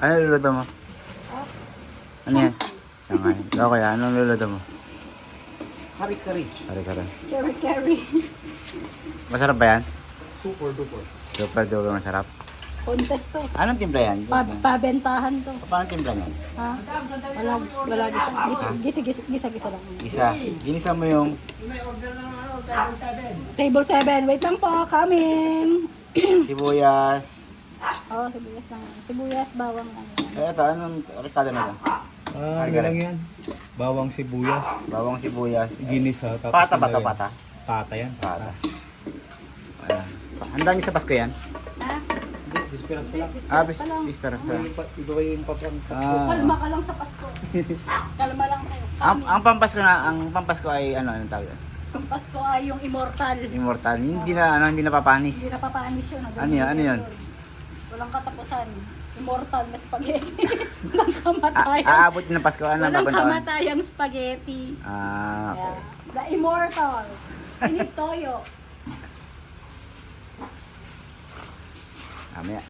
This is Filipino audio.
Ano luluto mo? Ano yan? Shanghai. Ikaw kaya, anong luluto mo? Kari-kari. Kare-kare. Carry. Masarap ba yan? Super duper. Super duper masarap. Contest to. Anong timpla yan? Pabentahan to. Paano timpla niyan? Ha? Wala gisa lang. Isa. Ginisa mo yung Table 7. Wait lang po, coming. sibuyas. Oh, sibuyas lang. Sibuyas, bawang lang. Ito, anong rekado na ito? Ano lang yan? Bawang sibuyas. Bawang sibuyas. Ginisa. Tapos Pata ba ito? nilagyan. Pata? Pata yan. Pata. Ayan. Handa niyo sa Pasko yan? Ha? Bisperas pa lang. Bispera sa... Iba kayo yung papangkas. Kalma ka lang sa Pasko. Kalma lang kayo. Ang pampasko ay anong tawag yan? Ang Pasko ay yung immortal. Immortal. Hindi na papanis. Hindi na papanis yun. Ano yun? Ano yun? Walang katapusan. Immortal na spaghetti. Walang kamatayan. Aabot ng Pasko, ano Walang nabantawan? kamatayang spaghetti. Ah, Yeah. okay. The immortal. Pinitoyo. Mamaya.